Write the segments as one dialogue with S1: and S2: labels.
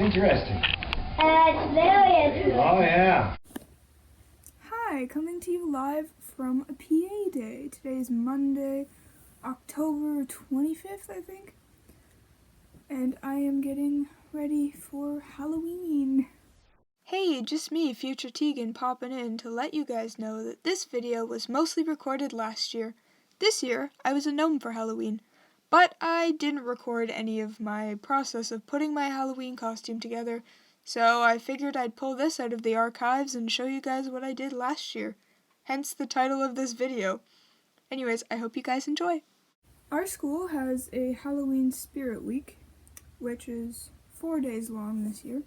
S1: interesting.
S2: It's very interesting.
S1: Oh, yeah.
S3: Hi, coming to you live from a PA day. Today is Monday, October 25th, I think. And I am getting ready for Halloween. Hey, just me, future Teagan, popping in to let you guys know that this video was mostly recorded last year. This year, I was a gnome for Halloween, but I didn't record any of my process of putting my Halloween costume together, so I figured I'd pull this out of the archives and show you guys what I did last year. Hence the title of this video. Anyways, I hope you guys enjoy. Our school has a Halloween Spirit Week, which is 4 days long this year.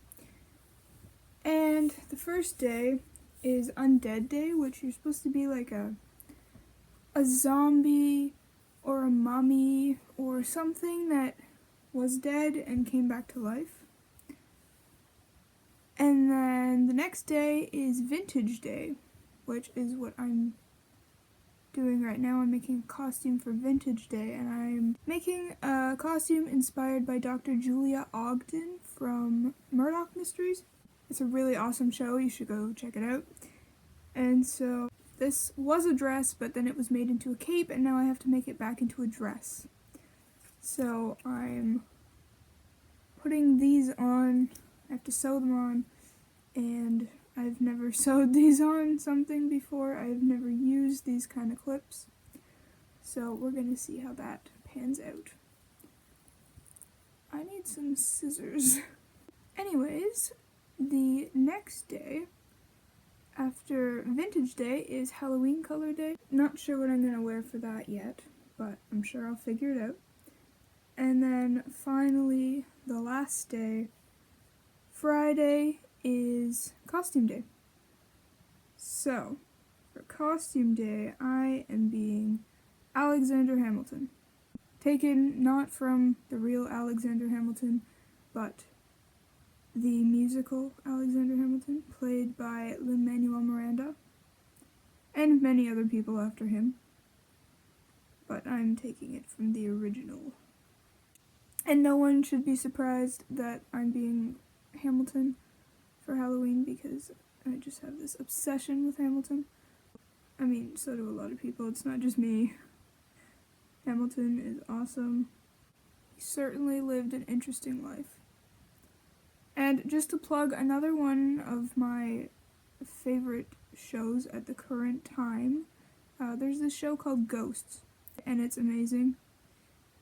S3: And the first day is Undead Day, which you're supposed to be like a zombie or a mummy or something that was dead and came back to life. And then the next day is Vintage Day, which is what I'm doing right now. I'm making a costume for Vintage Day, and I'm making a costume inspired by Dr. Julia Ogden from Murdoch Mysteries. It's a really awesome show, you should go check it out. And so this was a dress, but then it was made into a cape, and now I have to make it back into a dress. So I'm putting these on, I have to sew them on, and I've never sewed these on something before. I've never used these kind of clips. So we're gonna see how that pans out. I need some scissors. Anyways, the next day after Vintage Day is Halloween Color Day. Not sure what I'm gonna wear for that yet, but I'm sure I'll figure it out. And then finally, the last day, Friday, is Costume Day. So, for Costume Day, I am being Alexander Hamilton. Taken not from the real Alexander Hamilton, but the musical Alexander Hamilton, played by Lin-Manuel Miranda, and many other people after him. But I'm taking it from the original. And no one should be surprised that I'm being Hamilton for Halloween, because I just have this obsession with Hamilton. I mean, so do a lot of people, it's not just me. Hamilton is awesome. He certainly lived an interesting life. And just to plug another one of my favorite shows at the current time, there's this show called Ghosts, and it's amazing.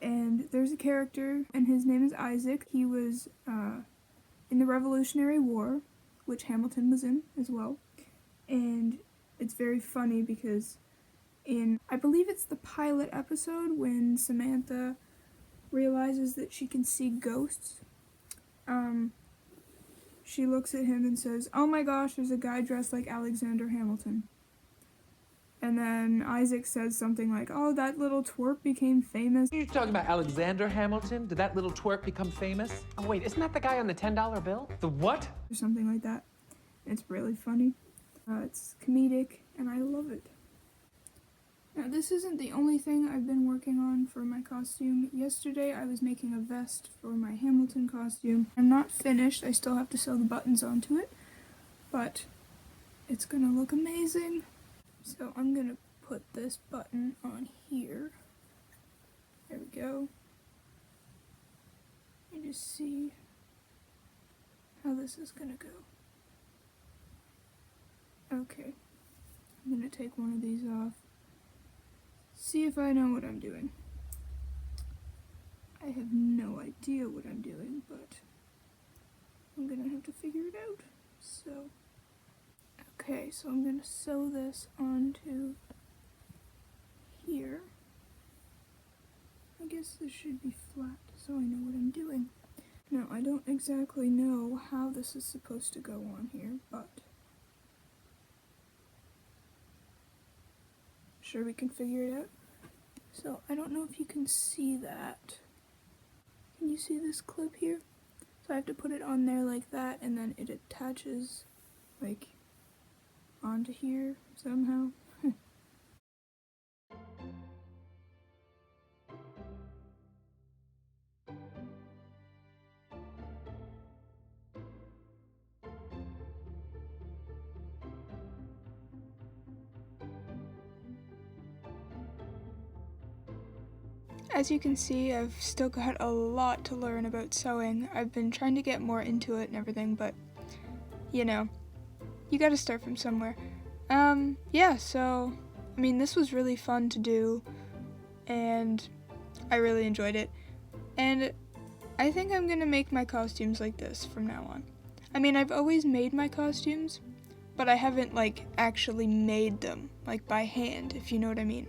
S3: And there's a character, and his name is Isaac. He was in the Revolutionary War, which Hamilton was in as well. And it's very funny because I believe it's the pilot episode when Samantha realizes that she can see ghosts, she looks at him and says, "Oh my gosh, there's a guy dressed like Alexander Hamilton." And then Isaac says something like, "Oh, that little twerp became famous."
S4: Are you talking about Alexander Hamilton? Did that little twerp become famous? Oh wait, isn't that the guy on the $10 bill? The what?
S3: Or something like that. It's really funny. It's comedic, and I love it. Now, this isn't the only thing I've been working on for my costume. Yesterday, I was making a vest for my Hamilton costume. I'm not finished, I still have to sew the buttons onto it, but it's gonna look amazing. So I'm gonna put this button on here. There we go. And just see how this is gonna go. Okay, I'm gonna take one of these off. See if I know what I'm doing. I have no idea what I'm doing, but I'm gonna have to figure it out. So, okay, so I'm gonna sew this onto here. I guess this should be flat so I know what I'm doing. Now, I don't exactly know how this is supposed to go on here, but sure we can figure it out. So I don't know if you can see that. Can you see this clip here? So I have to put it on there like that, and then it attaches like onto here somehow. As you can see, I've still got a lot to learn about sewing. I've been trying to get more into it and everything, but you know, you gotta start from somewhere. Yeah, so, I mean, this was really fun to do, and I really enjoyed it. And I think I'm gonna make my costumes like this from now on. I mean, I've always made my costumes, but I haven't, like, actually made them, like, by hand, if you know what I mean.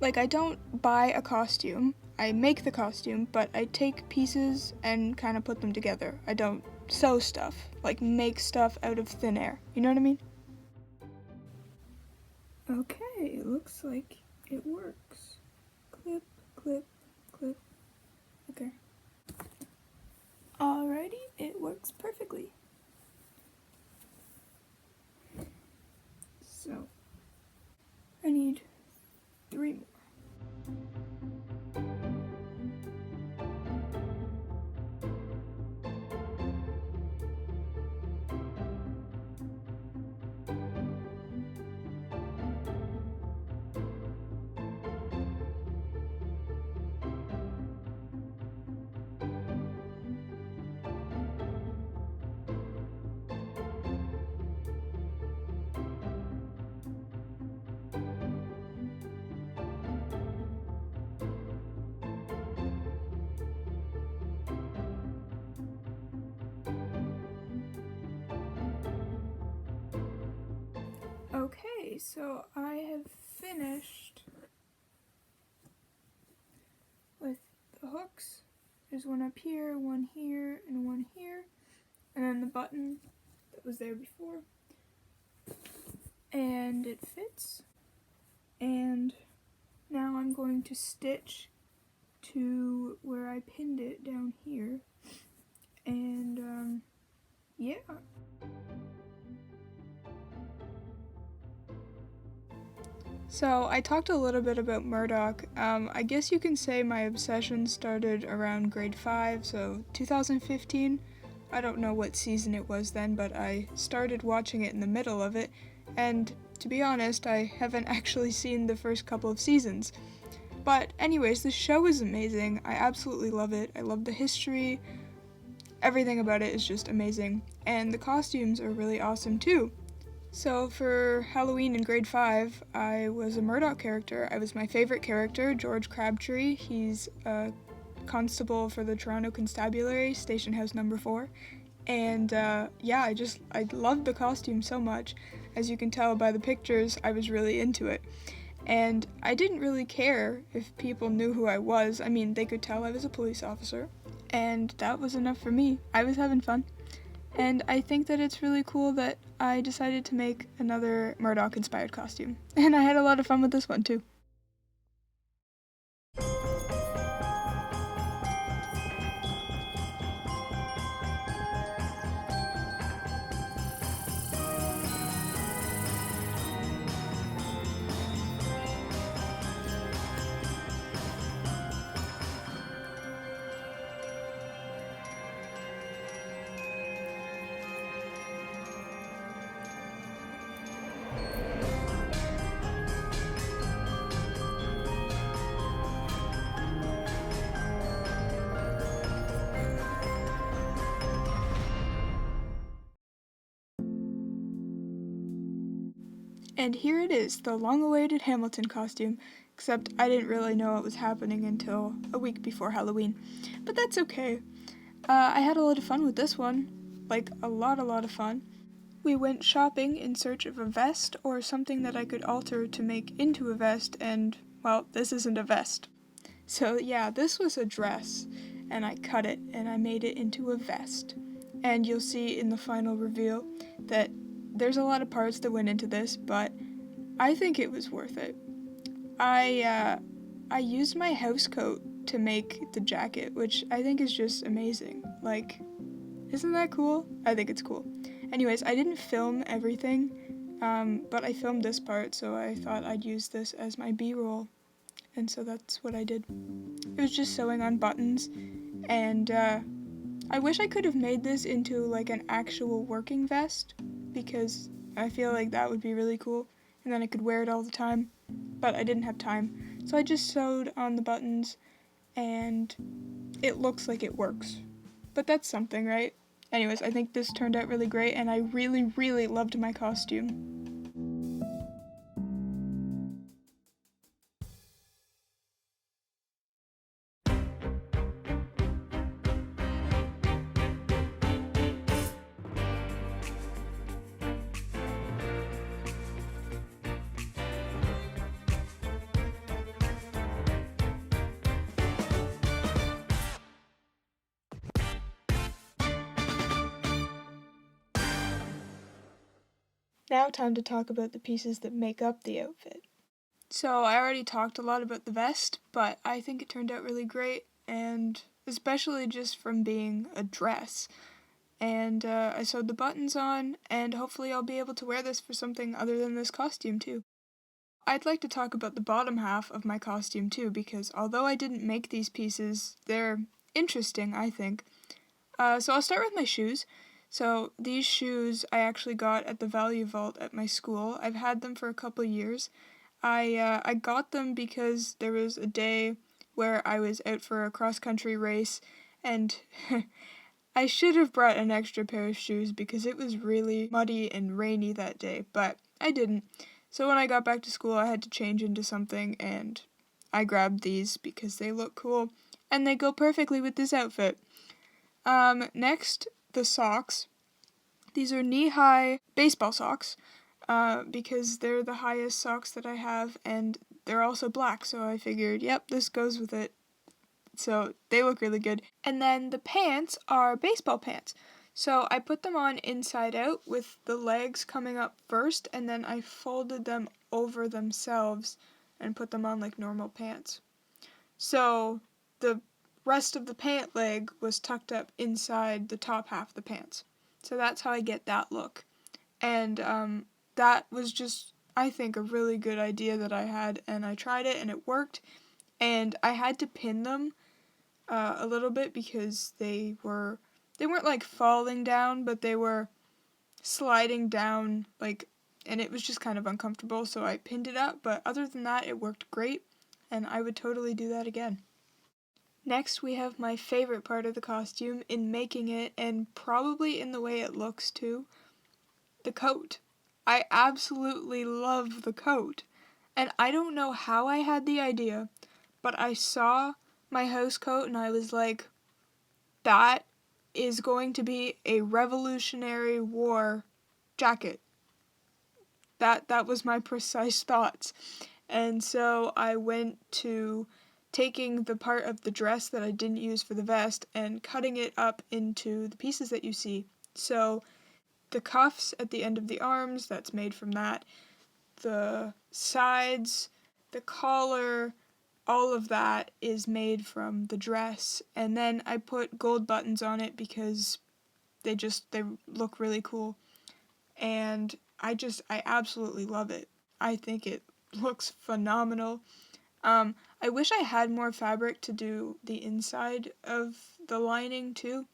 S3: Like, I don't buy a costume, I make the costume, but I take pieces and kind of put them together. I don't sew stuff, like make stuff out of thin air, you know what I mean? Okay, it looks like it works. Clip, clip, clip. Okay. Alrighty, it works perfectly. So, I need 3 more. Okay, so I have finished with the hooks. There's one up here, and one here, and then the button that was there before. And it fits. And now I'm going to stitch to where I pinned it down here. And, yeah. So I talked a little bit about Murdoch. I guess you can say my obsession started around grade 5, so 2015. I don't know what season it was then, but I started watching it in the middle of it, and to be honest, I haven't actually seen the first couple of seasons. But anyways, the show is amazing. I absolutely love it. I love the history. Everything about it is just amazing. And the costumes are really awesome too. So for Halloween in grade 5, I was a Murdoch character. I was my favorite character, George Crabtree. He's a constable for the Toronto Constabulary, Station House number 4. And yeah, I loved the costume so much. As you can tell by the pictures, I was really into it. And I didn't really care if people knew who I was. I mean, they could tell I was a police officer. And that was enough for me. I was having fun. And I think that it's really cool that I decided to make another Murdoch-inspired costume. And I had a lot of fun with this one, too. And here it is, the long-awaited Hamilton costume, except I didn't really know it was happening until a week before Halloween. But that's okay. I had a lot of fun with this one. Like, a lot of fun. We went shopping in search of a vest or something that I could alter to make into a vest, and, well, this isn't a vest. So yeah, this was a dress, and I cut it and I made it into a vest. And you'll see in the final reveal that there's a lot of parts that went into this, but I think it was worth it. I used my house coat to make the jacket, which I think is just amazing. Like, isn't that cool? I think it's cool. Anyways, I didn't film everything, but I filmed this part, so I thought I'd use this as my B-roll, and so that's what I did. It was just sewing on buttons, and I wish I could have made this into like an actual working vest, because I feel like that would be really cool, and then I could wear it all the time, but I didn't have time, So I just sewed on the buttons and it looks like it works. But that's something, right? Anyways, I think this turned out really great and I really, really loved my costume. Now time to talk about the pieces that make up the outfit. So I already talked a lot about the vest, but I think it turned out really great, and especially just from being a dress. And I sewed the buttons on, and hopefully I'll be able to wear this for something other than this costume too. I'd like to talk about the bottom half of my costume too, because although I didn't make these pieces, they're interesting, I think. So I'll start with my shoes. So these shoes I actually got at the Value Vault at my school. I've had them for a couple years. I got them because there was a day where I was out for a cross-country race, and I should have brought an extra pair of shoes because it was really muddy and rainy that day, but I didn't. So when I got back to school, I had to change into something, and I grabbed these because they look cool, and they go perfectly with this outfit. Next, the socks. These are knee-high baseball socks, because they're the highest socks that I have, and they're also black, so I figured, yep, this goes with it. So they look really good. And then the pants are baseball pants. So I put them on inside out with the legs coming up first, and then I folded them over themselves and put them on like normal pants. So the rest of the pant leg was tucked up inside the top half of the pants. So that's how I get that look. And that was just, I think, a really good idea that I had, and I tried it and it worked. And I had to pin them a little bit because they weren't like falling down, but they were sliding down, like, and it was just kind of uncomfortable, so I pinned it up, but other than that, it worked great, and I would totally do that again. Next, we have my favorite part of the costume in making it, and probably in the way it looks too, the coat. I absolutely love the coat, and I don't know how I had the idea, but I saw my house coat and I was like, that is going to be a Revolutionary War jacket. That was my precise thoughts. And so I went to taking the part of the dress that I didn't use for the vest and cutting it up into the pieces that you see. So the cuffs at the end of the arms, that's made from that. The sides, the collar, all of that is made from the dress. And then I put gold buttons on it because they look really cool. And I absolutely love it. I think it looks phenomenal. I wish I had more fabric to do the inside of the lining too,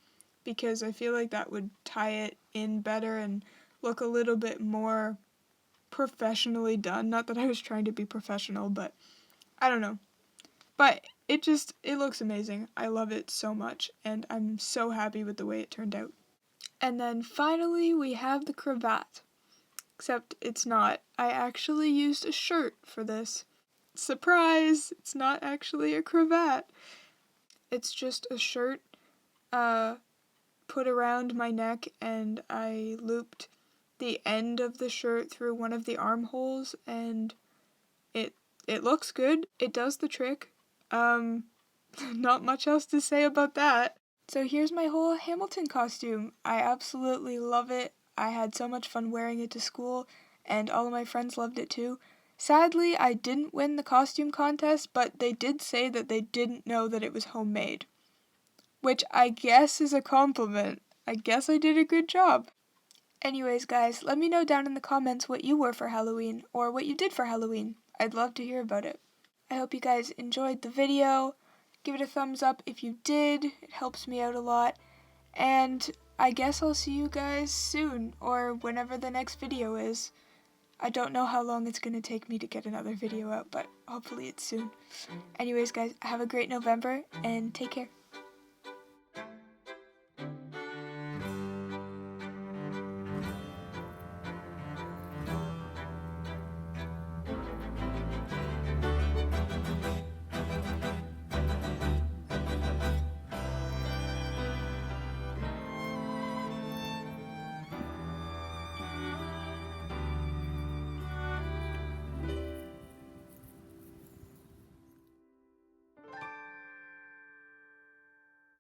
S3: because I feel like that would tie it in better and look a little bit more professionally done. Not that I was trying to be professional, but I don't know. But it looks amazing. I love it so much, and I'm so happy with the way it turned out. And then finally we have the cravat. Except it's not. I actually used a shirt for this. Surprise! It's not actually a cravat. It's just a shirt put around my neck, and I looped the end of the shirt through one of the armholes, and it looks good. It does the trick. Not much else to say about that. So here's my whole Hamilton costume. I absolutely love it. I had so much fun wearing it to school, and all of my friends loved it too. Sadly, I didn't win the costume contest, but they did say that they didn't know that it was homemade. Which I guess is a compliment. I guess I did a good job. Anyways, guys, let me know down in the comments what you wore for Halloween, or what you did for Halloween. I'd love to hear about it. I hope you guys enjoyed the video. Give it a thumbs up if you did. It helps me out a lot. And I guess I'll see you guys soon, or whenever the next video is. I don't know how long it's gonna take me to get another video out, but hopefully it's soon. Anyways, guys, have a great November, and take care.